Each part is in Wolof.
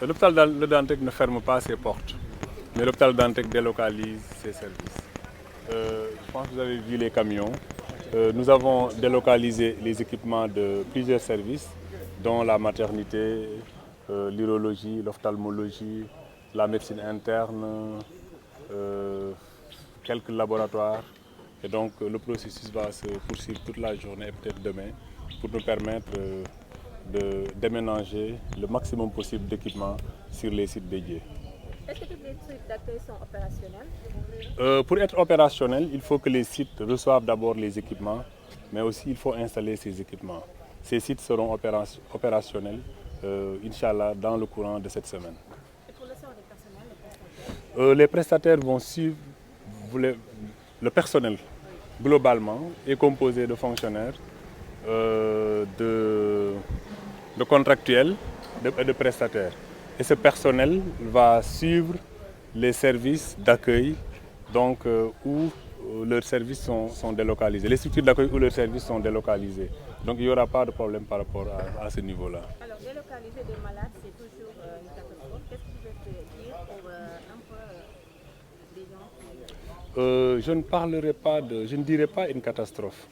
L'hôpital Le Dantec ne ferme pas ses portes, mais l'hôpital Dantec délocalise ses services. Je pense que vous avez vu les camions. Nous avons délocalisé les équipements de plusieurs services, dont la maternité, l'urologie, l'ophtalmologie, la médecine interne, quelques laboratoires. Et donc le processus va se poursuivre toute la journée et peut-être demain pour nous permettre de déménager le maximum possible d'équipements sur les sites dédiés. Est-ce que tous les sites d'accueil sont opérationnels? Pour être opérationnel, il faut que les sites reçoivent d'abord les équipements, mais aussi il faut installer ces équipements. Ces sites seront opérationnels, Inch'Allah, dans le courant de cette semaine. Et pour le sort des personnels, Les prestataires vont suivre le personnel. Globalement, est composé de fonctionnaires, de contractuels et de prestataires. Et ce personnel va suivre les services d'accueil donc, où leurs services sont délocalisés, les structures d'accueil où leurs services sont délocalisés. Donc il n'y aura pas de problème par rapport à ce niveau-là. Alors, délocaliser des malades, c'est toujours une catastrophe. Qu'est-ce que vous pouvez dire pour un peu des gens qui... Je ne dirais pas une catastrophe.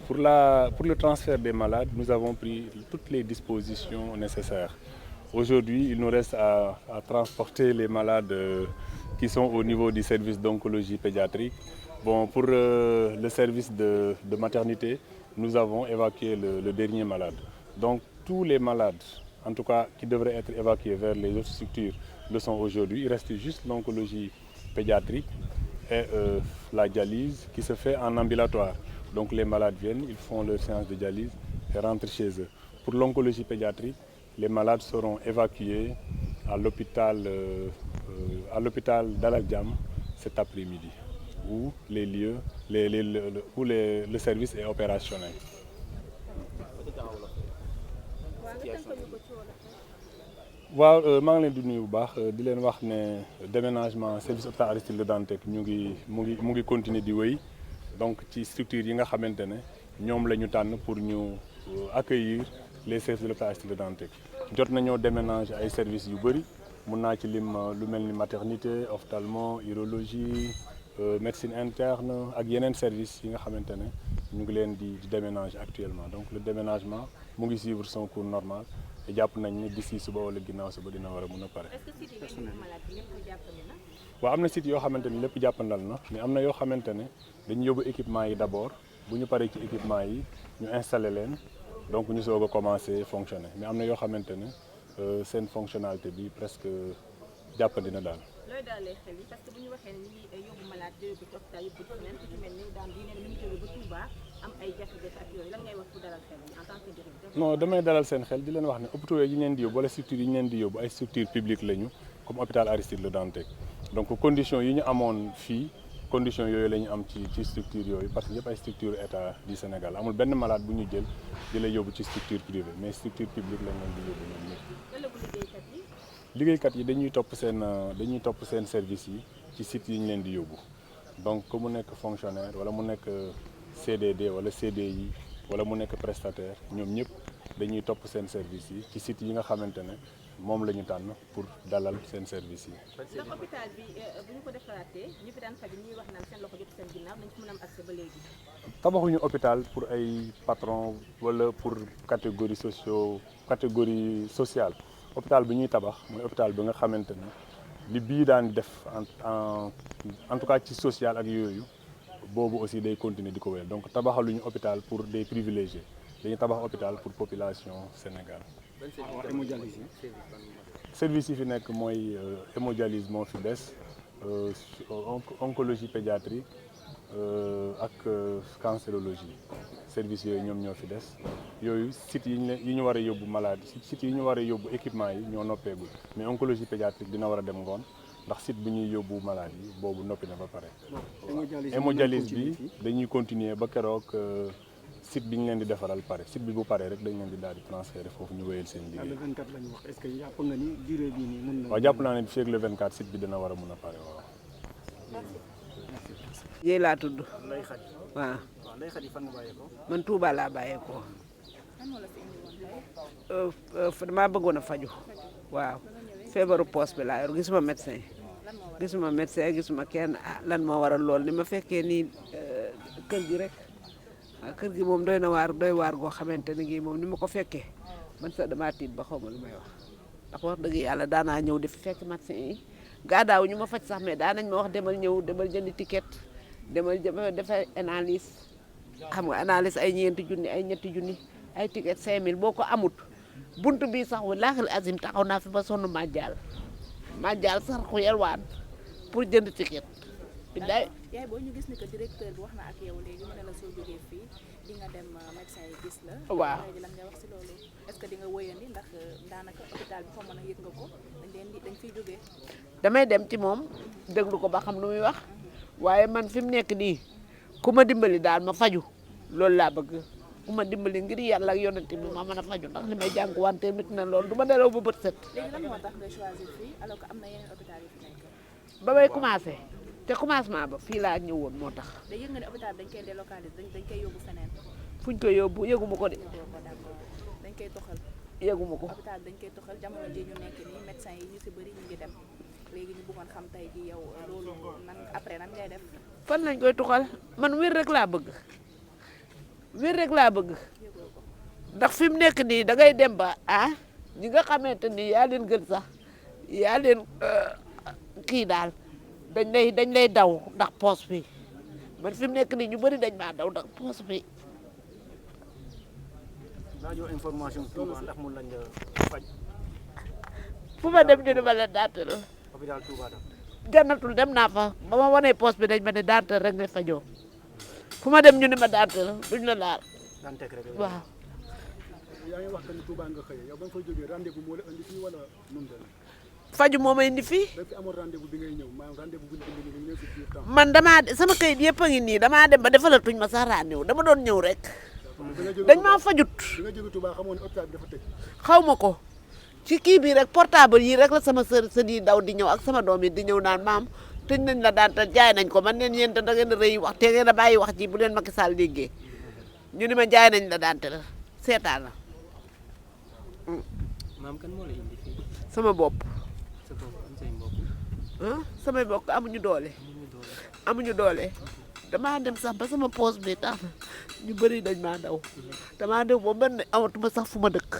Pour le transfert des malades, nous avons pris toutes les dispositions nécessaires. Aujourd'hui, il nous reste à transporter les malades qui sont au niveau du service d'oncologie pédiatrique. Bon, pour le service de maternité, nous avons évacué le dernier malade. Donc tous les malades, en tout cas qui devraient être évacués vers les autres structures, le sont aujourd'hui. Il reste juste l'oncologie pédiatrique et la dialyse qui se fait en ambulatoire. Donc les malades viennent, ils font leur séance de dialyse et rentrent chez eux. Pour l'oncologie pédiatrique, les malades seront évacués à l'hôpital Dalal Jamm cet après-midi, où le service est opérationnel. waaw maa ngi leen di nuyu bu baax di leen wax ne déménagement service hôpital Aristide Le Dantec mu ngi continuer di wéy donc ci structure yi nga xamante ne ñoom la ñu tànn pour ñu accueillir les services de l'hôpital Aristide Le Dantec. jot nañoo déménager ay services yu bëri mun naa ci lim lu mel ni maternité, ophtalmo, urologie, médecine interne ak yeneen services yi nga xamante ne ñu ngi leen di déménager actuellement. Donc le déménagement mu ngi suivre son cours normal. te jàpp nañ ne d'ici suba wala ginnaaw suba dina war a mun a pare. Est-ce que site yi ngeen malade bi lépp jàppandi na? waaw am na site yoo xamante ni lépp jàppandal na mais am na yoo xamante ne dañu yóbbu équipement yi d'abord bu ñu paree ci équipement yi ñu installé leen donc ñu soog a commencé fonctionner mais am na yoo xamante ne seen fonctionnalité bi presque jàppandi na daal. looy daalee xel yi parce que bu ñu waxee ne ñu ngi yóbbu malade di yóbbu ci hôpital yóbbu ci feneen ku ci mel ni daan di ne mi ngi jóge ba Touba am ay jafe-jafe ak yooyu lan ngay wax pour dalal xel yi en tant que directeur. non damay dalal seen xel di leen wax ne hôpitaux yi ñu leen di yóbbu wala structures yi ñu leen di yóbbu ay structures publiques lañu comme hôpital Aristide Le Dantec donc conditions yi ñu amoon fii conditions yooyu la ñu am ci structure yooyu parce que yëpp ay structure état du Sénégal amul benn malade bu ñu jël di la yóbbu ci structure privée mais structure publique lañ leen di yóbbu ñoom ñëpp. liggéeykat yi dañuy topp seen service yi ci sites yi ñu leen di yóbbu donc que mu nekk fonctionnaire wala mu nekk CDD wala CDI wala mu nekk prestataire ñoom ñëpp dañuy topp seen service yi ci sites yi nga xamante ne moom la ñu tànn pour dalal seen service yi. ndax hôpital bi bu ñu ko defaraatee ñu fi daan faj ñuy wax naan seen loxo jot seen ginnaaw dañ ci mën a am accès ba léegi. tabaxuñu hôpital pour ay patron wala pour catégorie sociale hôpital bi ñuy tabax mooy hôpital bi nga xamante ne li bii daan def en tout cas ci social ak yooyu boobu aussi day continuer di ko wéyal donc tabaxaluñu hôpital pour des privilégiés dañuy tabax hôpital pour population Sénégal. service yi fi nekk mooy hémodialyse moo fi des oncologie pédiatrique ak cancérologie service yooyu ñoom ñoo fi des yooyu sites yi ñu war a yóbbu malade sites yi ñu war a yóbbu équipement yi ñoo noppeegul mais oncologie pédiatrique dina war a dem ngoon ndax site bi ñuy yóbbu malade yi boobu noppi na ba pare. hémodialyse bi dañuy continuer ba keroog site bi ñu leen di defaral pare site bi bu paree rek dañ leen di daal di transférer foofu ñu wéyal seen liggéey. le 24 lañu wax est-ce que jàpp nga ni durée bii nii mën na. waaw jàpp naa ne fii ak le 24 site bi dina war a mun a pare waaw. yéen laa tudd. Ndeye Khady. waaw. Ndeye Khady fan nga bàyyeekoo. man Touba laa bàyyeekoo. damaa bëggoon a faju waaw feebaru poos bi laa yor gisuma médecin gisuma kenn lan moo waral lool ni ma fekkee nii kër gi rek kër gi moom doy waar goo xamante ne gii moom ni ma ko fekkee man sax damaa tiit ba xaw ma lu may wax ndax wax dëgg yàlla daanaa ñëw di fekk médecin yi gaadaaw ñu ma faj sax mais daanañ ma wax demal jëndi ticket demal defar analyse xam nga analyse ay ñeenti junni ay ñetti junni ay ticket 5000 boo ko amut buntu bii sax wallaahi azim taxaw naa fi ba sonn majjaal sarxu yelwaan pour jënd ticket. billaay yaay boo ñu gis ni que directeur bi wax na ak yow léegi mu ne la soo jógee fii di nga dem médecin yi gis la. waaw léegi lan nga wax si loolu est-ce que di nga wëyandi ndax daanaka hôpital bi fa mën a yëg nga ko dañ fiy jógee. damay dem ci moom déglu ko ba xam lu muy wax waaye man fi mu nekk nii ku ma dimbali daal ma faju loolu laa bëgg ku ma dimbali ngir yàlla ak yonent bi ma mën a faju ndax li may jàng wante mit na loolu du ma nelaw ba bët set. léegi lan moo tax nga choisir fii alors que am na yeneen hôpital yu fi nekk. ba may commencé te commencement ba fii laa ñëwoon moo tax. da yëg nga ne hôpital dañ koy délocaliser dañ koy yóbbu feneen. fuñ koy yóbbu yëguma ko de. dañ koy toxal. yëguma ko. hôpital dañ koy toxal jamono ji ñu nekk nii médecin yi ñu si bëri ñu ngi dem léegi ñu bëggoon xam tey ji yow loolu après nan ngay def. fan lañ koy toxal man wér rek laa bëgg ndax fi mu nekk nii da ngay dem ba ñi nga xamante ni yaa leen gën sax yaa leen kii daal dañ lay daw ndax poos bi man fi mu nekk nii ñu bëri dañ maa daw ndax poos bi. laajoo information Touba ndax mun lañ faj. fu ma dem ñu ne ma la daatal. hôpital Touba daal. jannatul dem naa fa ba ma wanee poos bi dañ ma ne daatal rek ngay fajoo fu ma dem ñu ne ma daatal duñ la laal. daan teg rek waaw. yaa ngi wax que ni Touba nga xëyee yow ba nga fay jógee rendez-vous moo la indi fii wala nu mu demee. faju moo ma indi fii. da fi amoon rendez-vous bi ngay ñëw maanaam rendez-vous bu ñu indi ñëw si biir temps. man sama kayit yëpp a ngi nii damaa dem ba defalatuñ ma sax rendez-vous dama doon ñëw rek. dañ maa fajut. bi nga jógee Touba xamoon ne hôpital bi dafa tëj. xaw ma ko ci kii bii rek portable yi rek la sama sër yi daw di ñëw ak sama doom yi di ñëw naan maam tëj nañ la daan te jaay nañ ko man neen yéen te da ngeen a rëy wax te ngeen a bàyyi wax ji bu leen Macky Sall déggee ñu ni ma jaay nañ la daan te la seetaan la. maam kan moo la indi fii. sama bopp. sa bopp am say mbokk. samay mbokk amuñu doole damaa dem sax ba sama poos bi tax ñu bëri dañ maa daw damaa dem ba mën ne amatuma sax fu ma dëkk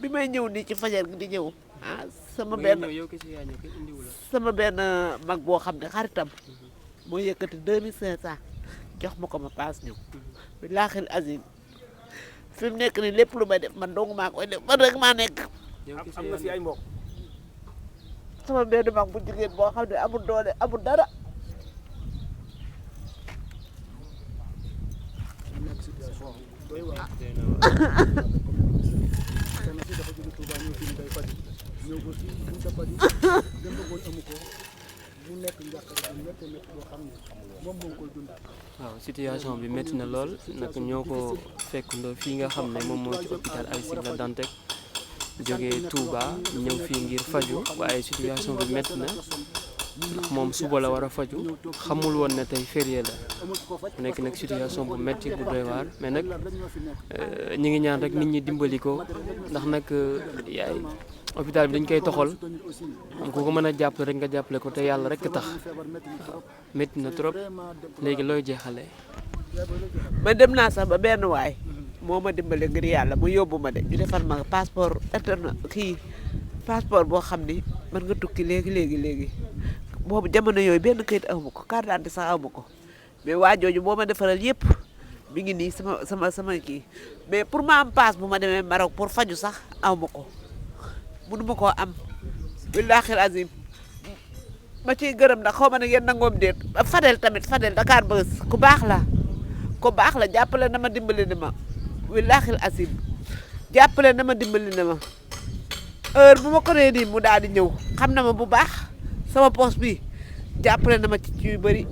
bi may ñëw nii ci fajar gi di ñëw sama benn mag boo xam ne xaritam moo yëkkati 2500 jox ma ko ma paas ñëw billaahi azim fi mu nekk nii lépp lu may def man dong maa koy def man rek maa nekk. am na fi ay mbokk. sama benn mag bu jigéen boo xam ne amul doole amul dara. waaw situation bi métti na lool nag ñoo ko fekkandoo fii nga xam ne moom moo ci hôpital Aristide Le Dantec jógee Touba ñëw fii ngir faju waaye situation bi métti na ndax moom suba la war a faju xamul woon ne tey férié la mu nekk nag situation bu métti bu doy waar mais nag ñi ngi ñaan rek nit ñi dimbali ko ndax nag yaay hôpital bi dañ koy toxal ku ko mën a jàppale rek nga jàppale ko te yàlla rek tax métti na trop léegi looy jeexale man dem naa sax ba benn waay moo ma dimbale ngir yàlla mu yóbbu ma de ñu defal ma passeport passeport boo xam ni mën nga tukki léegi boobu jamono yooyu benn kayit aw ma ko carte d'identité sax aw ma ko mais waa jooju moo ma defaral yëpp mi ngi nii sama kii mais pour ma am passe bu ma demee Maroc pour faju sax aw ma ko mënu ma koo am billaahi azim ma ciy gërëm ndax xaw ma ne ngeen nangoom déet Fadel Dakar Buzz ku baax la jàppale na ma dimbali na ma billaahi azim jàppale na ma dimbali na ma heure bu ma ko nee nii mu daal di ñëw xam na ma bu baax sama poos bi jàppale na ma ci yu bëri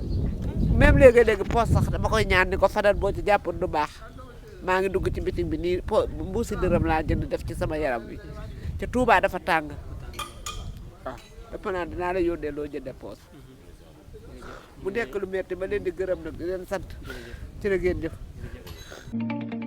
même léegi poos sax dama koy ñaan ni ko Fadel boo ci jàppoon du baax maa ngi dugg ci bitig bi nii mbuusi dërëm laa jënd def ci sama yaram bi te Touba dafa tàng waaw dafa naa dinaa la yónnee loo jënde poos bu nekk lu metti ma leen di gërëm nag di leen sant ci la ngeen jëf